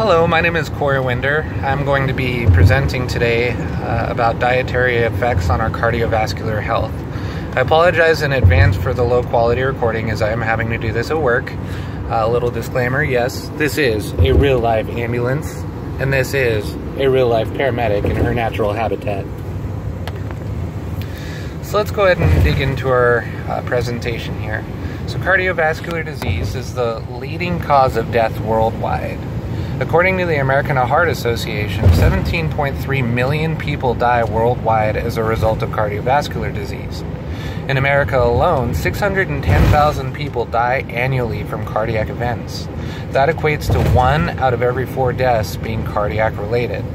Hello, my name is Corey Winder. I'm going to be presenting today about dietary effects on our cardiovascular health. I apologize in advance for the low quality recording as I am having to do this at work. A little disclaimer, yes, this is a real life ambulance and this is a real life paramedic in her natural habitat. So let's go ahead and dig into our presentation here. So cardiovascular disease is the leading cause of death worldwide. According to the American Heart Association, 17.3 million people die worldwide as a result of cardiovascular disease. In America alone, 610,000 people die annually from cardiac events. That equates to 1 out of every 4 deaths being cardiac related.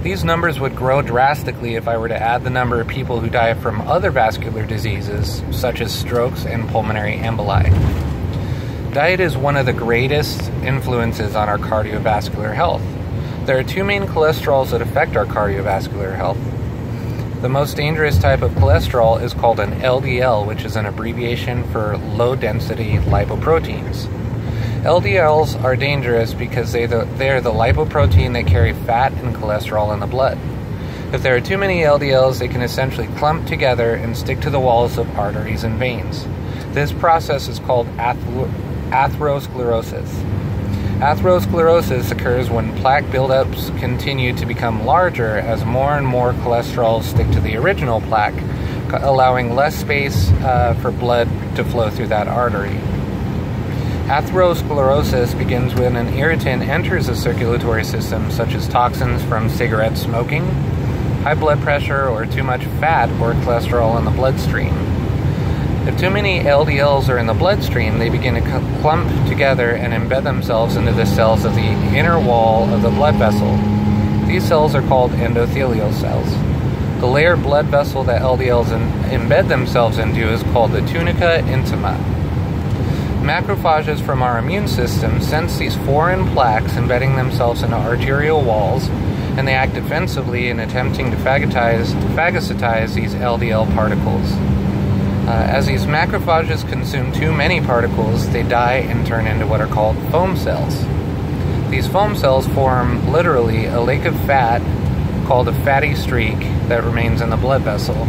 These numbers would grow drastically if I were to add the number of people who die from other vascular diseases, such as strokes and pulmonary emboli. Diet is one of the greatest influences on our cardiovascular health. There are 2 main cholesterols that affect our cardiovascular health. The most dangerous type of cholesterol is called an LDL, which is an abbreviation for low-density lipoproteins. LDLs are dangerous because they are the lipoprotein that carry fat and cholesterol in the blood. If there are too many LDLs, they can essentially clump together and stick to the walls of arteries and veins. This process is called atherosclerosis. Atherosclerosis occurs when plaque buildups continue to become larger as more and more cholesterol stick to the original plaque, allowing less space for blood to flow through that artery. Atherosclerosis begins when an irritant enters the circulatory system, such as toxins from cigarette smoking, high blood pressure, or too much fat or cholesterol in the bloodstream. If too many LDLs are in the bloodstream, they begin to clump together and embed themselves into the cells of the inner wall of the blood vessel. These cells are called endothelial cells. The layered blood vessel that LDLs embed themselves into is called the tunica intima. Macrophages from our immune system sense these foreign plaques embedding themselves into arterial walls, and they act defensively in attempting to phagocytize these LDL particles. As these macrophages consume too many particles, they die and turn into what are called foam cells. These foam cells form literally a lake of fat called a fatty streak that remains in the blood vessel.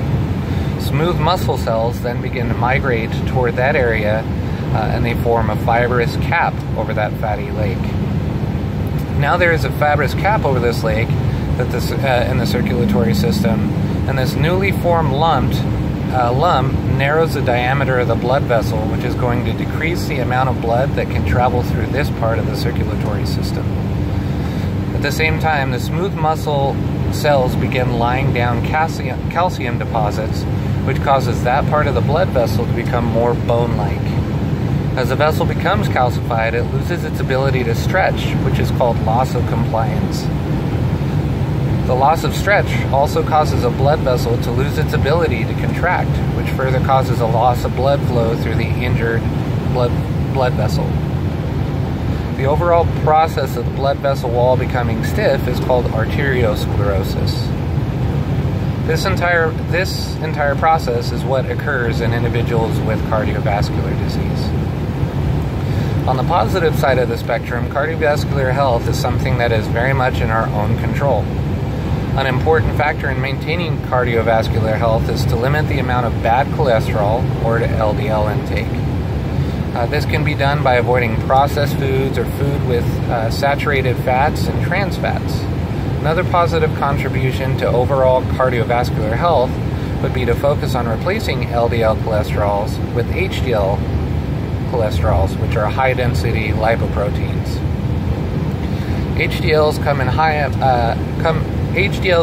Smooth muscle cells then begin to migrate toward that area and they form a fibrous cap over that fatty lake. Now there is a fibrous cap over this lake in the circulatory system, and this newly formed lump narrows the diameter of the blood vessel, which is going to decrease the amount of blood that can travel through this part of the circulatory system. At the same time, the smooth muscle cells begin lying down calcium deposits, which causes that part of the blood vessel to become more bone-like. As the vessel becomes calcified, it loses its ability to stretch, which is called loss of compliance. The loss of stretch also causes a blood vessel to lose its ability to contract, which further causes a loss of blood flow through the injured blood vessel. The overall process of the blood vessel wall becoming stiff is called arteriosclerosis. This entire process is what occurs in individuals with cardiovascular disease. On the positive side of the spectrum, cardiovascular health is something that is very much in our own control. An important factor in maintaining cardiovascular health is to limit the amount of bad cholesterol, or LDL, intake. This can be done by avoiding processed foods or food with saturated fats and trans fats. Another positive contribution to overall cardiovascular health would be to focus on replacing LDL cholesterols with HDL cholesterols, which are high-density lipoproteins. HDLs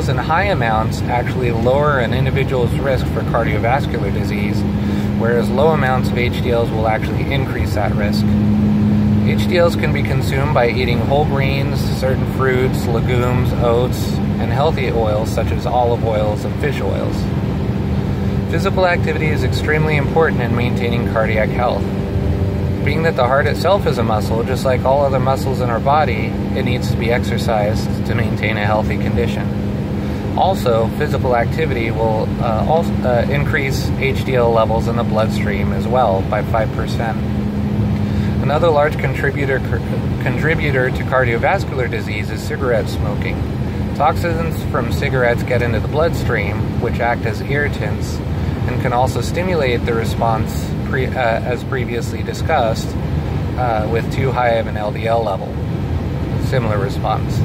in high amounts actually lower an individual's risk for cardiovascular disease, whereas low amounts of HDLs will actually increase that risk. HDLs can be consumed by eating whole grains, certain fruits, legumes, oats, and healthy oils such as olive oils and fish oils. Physical activity is extremely important in maintaining cardiac health. Being that the heart itself is a muscle, just like all other muscles in our body, it needs to be exercised to maintain a healthy condition. Also, physical activity will increase HDL levels in the bloodstream as well by 5%. Another large contributor to cardiovascular disease is cigarette smoking. Toxins from cigarettes get into the bloodstream, which act as irritants, and can also stimulate the response, as previously discussed, with too high of an LDL level. Similar response.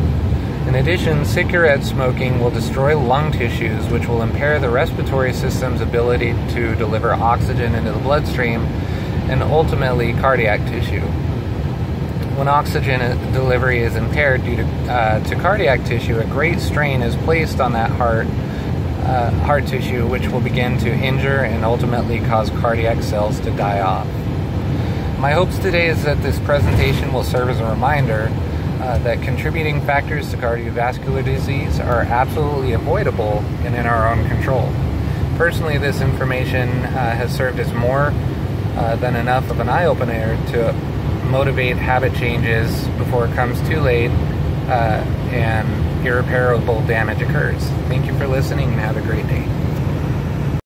In addition, cigarette smoking will destroy lung tissues, which will impair the respiratory system's ability to deliver oxygen into the bloodstream, and ultimately cardiac tissue. When oxygen delivery is impaired due to cardiac tissue, a great strain is placed on that heart tissue, which will begin to injure and ultimately cause cardiac cells to die off. My hopes today is that this presentation will serve as a reminder that contributing factors to cardiovascular disease are absolutely avoidable and in our own control. Personally, this information has served as more than enough of an eye-opener to motivate habit changes before it comes too late and irreparable damage occurs. Thank you for listening and have a great day.